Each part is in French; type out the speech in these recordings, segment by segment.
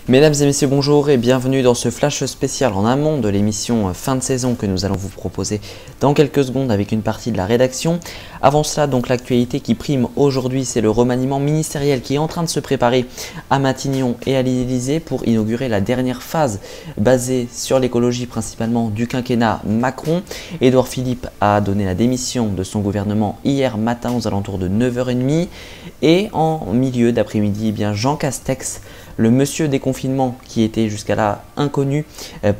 Mesdames et messieurs, bonjour et bienvenue dans ce flash spécial en amont de l'émission fin de saison que nous allons vous proposer dans quelques secondes avec une partie de la rédaction. Avant cela, donc l'actualité qui prime aujourd'hui, c'est le remaniement ministériel qui est en train de se préparer à Matignon et à l'Élysée pour inaugurer la dernière phase basée sur l'écologie principalement du quinquennat Macron. Édouard Philippe a donné la démission de son gouvernement hier matin aux alentours de 9h30 et en milieu d'après-midi, Jean Castex, le monsieur déconfinement qui était jusqu'à là inconnu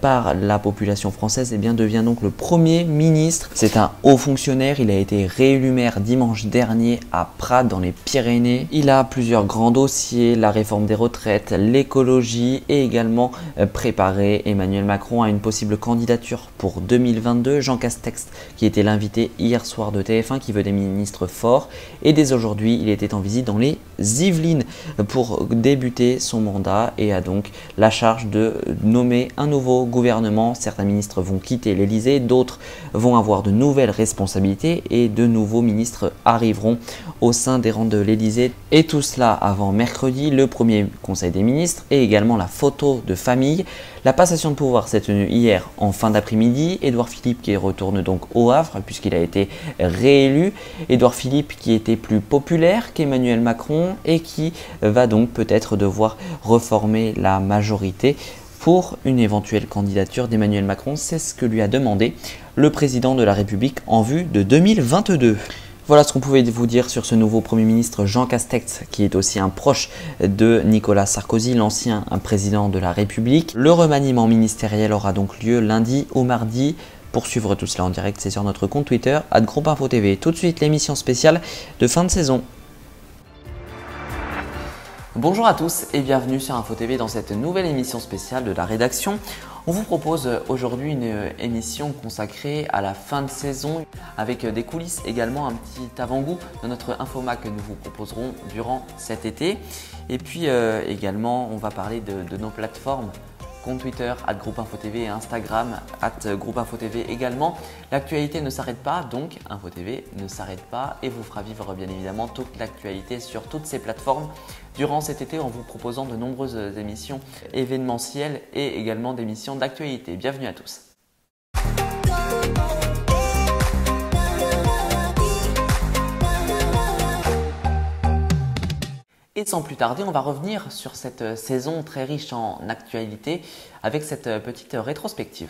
par la population française, devient donc le Premier ministre. C'est un haut fonctionnaire, il a été réélu maire dimanche dernier à Prades dans les Pyrénées. Il a plusieurs grands dossiers, la réforme des retraites, l'écologie et également préparé Emmanuel Macron à une possible candidature pour 2022. Jean Castex qui était l'invité hier soir de TF1 qui veut des ministres forts et dès aujourd'hui il était en visite dans les Yvelines pour débuter son mandat et a donc la charge de nommer un nouveau gouvernement. Certains ministres vont quitter l'Élysée, d'autres vont avoir de nouvelles responsabilités et de nouveaux ministres arriveront au sein des rangs de l'Élysée. Et tout cela avant mercredi, le premier conseil des ministres et également la photo de famille. La passation de pouvoir s'est tenue hier en fin d'après-midi. Édouard Philippe qui retourne donc au Havre puisqu'il a été réélu. Édouard Philippe qui était plus populaire qu'Emmanuel Macron et qui va donc peut-être devoir reformer la majorité pour une éventuelle candidature d'Emmanuel Macron. C'est ce que lui a demandé le président de la République en vue de 2022. Voilà ce qu'on pouvait vous dire sur ce nouveau Premier ministre Jean Castex qui est aussi un proche de Nicolas Sarkozy, l'ancien président de la République. Le remaniement ministériel aura donc lieu lundi ou mardi. Pour suivre tout cela en direct, c'est sur notre compte Twitter @groupeinfotv. Tout de suite l'émission spéciale de fin de saison. Bonjour à tous et bienvenue sur InfoTV dans cette nouvelle émission spéciale de la rédaction. On vous propose aujourd'hui une émission consacrée à la fin de saison avec des coulisses, également un petit avant-goût de notre Infomac que nous vous proposerons durant cet été. Et puis également on va parler de nos plateformes, compte Twitter @groupeinfotv et Instagram @groupeinfotv également. L'actualité ne s'arrête pas, donc InfoTV ne s'arrête pas et vous fera vivre bien évidemment toute l'actualité sur toutes ces plateformes durant cet été en vous proposant de nombreuses émissions événementielles et également d'émissions d'actualité. Bienvenue à tous. Et sans plus tarder, on va revenir sur cette saison très riche en actualité avec cette petite rétrospective.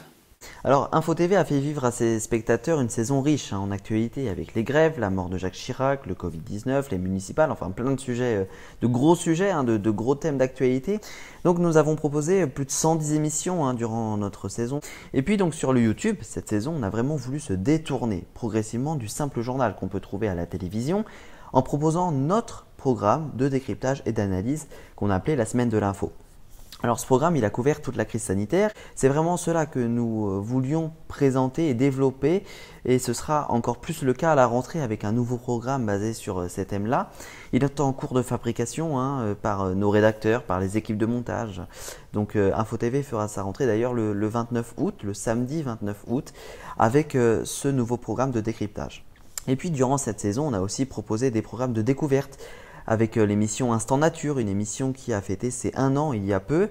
Alors, InfoTV a fait vivre à ses spectateurs une saison riche en actualité avec les grèves, la mort de Jacques Chirac, le Covid-19, les municipales, enfin plein de sujets, de gros sujets, de gros thèmes d'actualité. Donc nous avons proposé plus de 110 émissions durant notre saison. Et puis donc sur le YouTube, cette saison, on a vraiment voulu se détourner progressivement du simple journal qu'on peut trouver à la télévision en proposant notre programme de décryptage et d'analyse qu'on a appelé la semaine de l'info. Alors ce programme, il a couvert toute la crise sanitaire. C'est vraiment cela que nous voulions présenter et développer et ce sera encore plus le cas à la rentrée avec un nouveau programme basé sur ces thèmes-là. Il est en cours de fabrication par nos rédacteurs, par les équipes de montage. Donc InfoTV fera sa rentrée d'ailleurs le 29 août, le samedi 29 août, avec ce nouveau programme de décryptage. Et puis durant cette saison, on a aussi proposé des programmes de découverte avec l'émission Instant Nature, une émission qui a fêté ses 1 an il y a peu.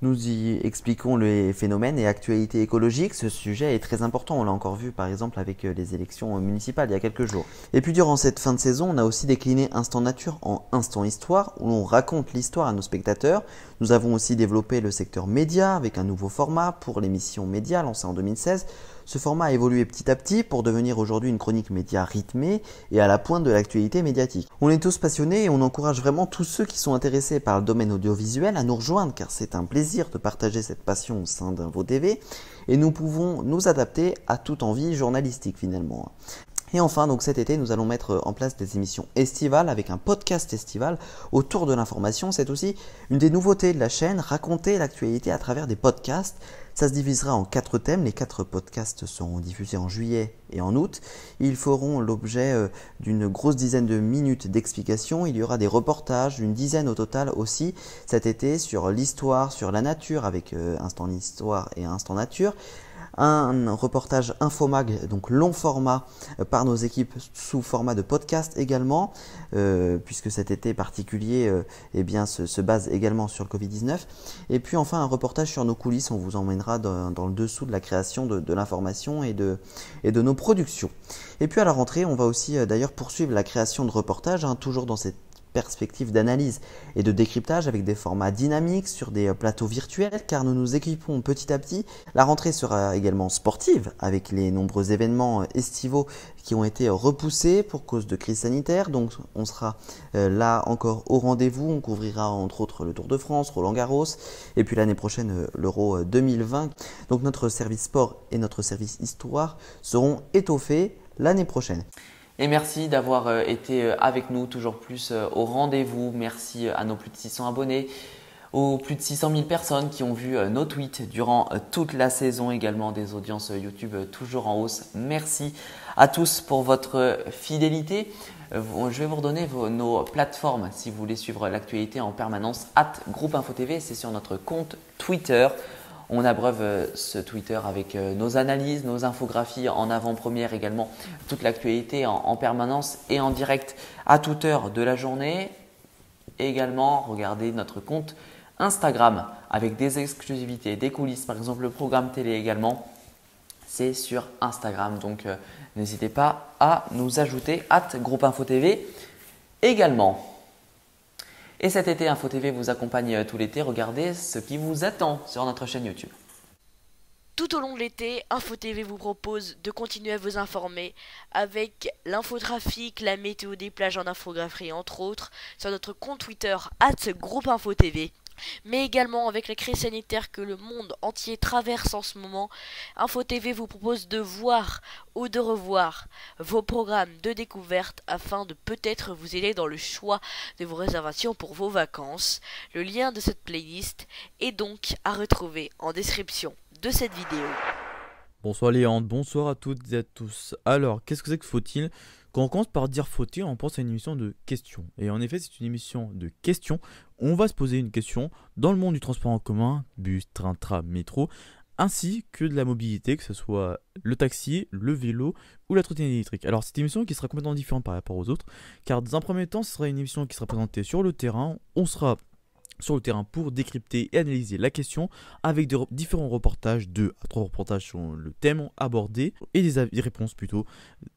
Nous y expliquons les phénomènes et actualités écologiques. Ce sujet est très important, on l'a encore vu par exemple avec les élections municipales il y a quelques jours. Et puis durant cette fin de saison, on a aussi décliné Instant Nature en Instant Histoire où on raconte l'histoire à nos spectateurs. Nous avons aussi développé le secteur média avec un nouveau format pour l'émission Média lancée en 2016. Ce format a évolué petit à petit pour devenir aujourd'hui une chronique média rythmée et à la pointe de l'actualité médiatique. On est tous passionnés et on encourage vraiment tous ceux qui sont intéressés par le domaine audiovisuel à nous rejoindre car c'est un plaisir de partager cette passion au sein d'InfoTV et nous pouvons nous adapter à toute envie journalistique finalement. Et enfin, donc cet été, nous allons mettre en place des émissions estivales avec un podcast estival autour de l'information. C'est aussi une des nouveautés de la chaîne, raconter l'actualité à travers des podcasts. Ça se divisera en 4 thèmes. Les 4 podcasts seront diffusés en juillet et en août. Ils feront l'objet d'une grosse dizaine de minutes d'explications. Il y aura des reportages, une dizaine au total aussi cet été sur l'histoire, sur la nature avec Instant Histoire et Instant Nature. un reportage Infomag, donc long format par nos équipes sous format de podcast également, puisque cet été particulier se base également sur le Covid-19. Et puis enfin un reportage sur nos coulisses, on vous emmènera dans le dessous de la création de l'information et de nos productions. Et puis à la rentrée, on va aussi d'ailleurs poursuivre la création de reportages, toujours dans cette perspective d'analyse et de décryptage avec des formats dynamiques sur des plateaux virtuels car nous nous équipons petit à petit. La rentrée sera également sportive avec les nombreux événements estivaux qui ont été repoussés pour cause de crise sanitaire. Donc on sera là encore au rendez-vous. On couvrira entre autres le Tour de France, Roland-Garros et puis l'année prochaine l'Euro 2020. Donc notre service sport et notre service histoire seront étoffés l'année prochaine. Et merci d'avoir été avec nous toujours plus au rendez-vous. Merci à nos plus de 600 abonnés, aux plus de 600 000 personnes qui ont vu nos tweets durant toute la saison, également des audiences YouTube toujours en hausse. Merci à tous pour votre fidélité. Je vais vous redonner nos plateformes si vous voulez suivre l'actualité en permanence. @groupeinfotv, c'est sur notre compte Twitter. On abreuve ce Twitter avec nos analyses, nos infographies en avant-première également, toute l'actualité en permanence et en direct à toute heure de la journée. Et également, regardez notre compte Instagram avec des exclusivités, des coulisses, par exemple le programme télé également. C'est sur Instagram, donc n'hésitez pas à nous ajouter @groupeinfotv également. Et cet été, InfoTV vous accompagne tout l'été. Regardez ce qui vous attend sur notre chaîne YouTube. Tout au long de l'été, InfoTV vous propose de continuer à vous informer avec l'infotrafic, la météo des plages en infographie entre autres, sur notre compte Twitter @groupeinfotv. Mais également avec la crise sanitaire que le monde entier traverse en ce moment, InfoTV vous propose de voir ou de revoir vos programmes de découverte afin de peut-être vous aider dans le choix de vos réservations pour vos vacances. Le lien de cette playlist est donc à retrouver en description de cette vidéo. Bonsoir Léandre, bonsoir à toutes et à tous. Alors, qu'est-ce que c'est que faut-il? Quand on commence par dire faut-il, on pense à une émission de questions. Et en effet, c'est une émission de questions. On va se poser une question dans le monde du transport en commun, bus, train, tram, métro, ainsi que de la mobilité, que ce soit le taxi, le vélo ou la trottinette électrique. Alors, c'est une émission qui sera complètement différente par rapport aux autres, car dans un premier temps, ce sera une émission qui sera présentée sur le terrain. On sera sur le terrain pour décrypter et analyser la question avec différents reportages, 2 à 3 reportages sur le thème abordé et des réponses plutôt,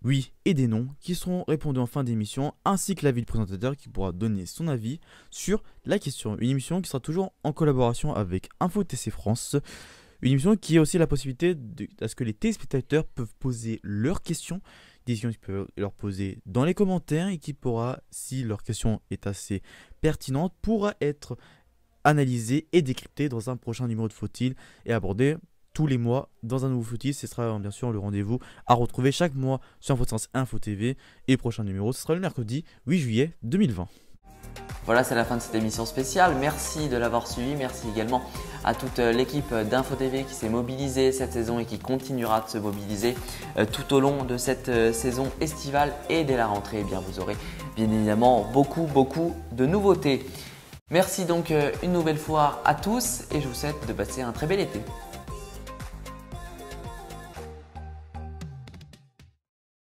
oui et des non, qui seront répondus en fin d'émission, ainsi que l'avis du présentateur qui pourra donner son avis sur la question. Une émission qui sera toujours en collaboration avec InfoTC France, une émission qui a aussi la possibilité à ce que les téléspectateurs peuvent poser leurs questions, des questions qu'ils peuvent leur poser dans les commentaires et qui pourra, si leur question est assez pertinente, pourra être analysée et décryptée dans un prochain numéro de Faut-il et abordée tous les mois dans un nouveau Faut-il. Ce sera bien sûr le rendez-vous à retrouver chaque mois sur InfoTV et le prochain numéro, ce sera le mercredi 8 juillet 2020. Voilà, c'est la fin de cette émission spéciale. Merci de l'avoir suivi. Merci également à toute l'équipe d'InfoTV qui s'est mobilisée cette saison et qui continuera de se mobiliser tout au long de cette saison estivale. Et dès la rentrée, eh bien, vous aurez bien évidemment beaucoup de nouveautés. Merci donc une nouvelle fois à tous et je vous souhaite de passer un très bel été.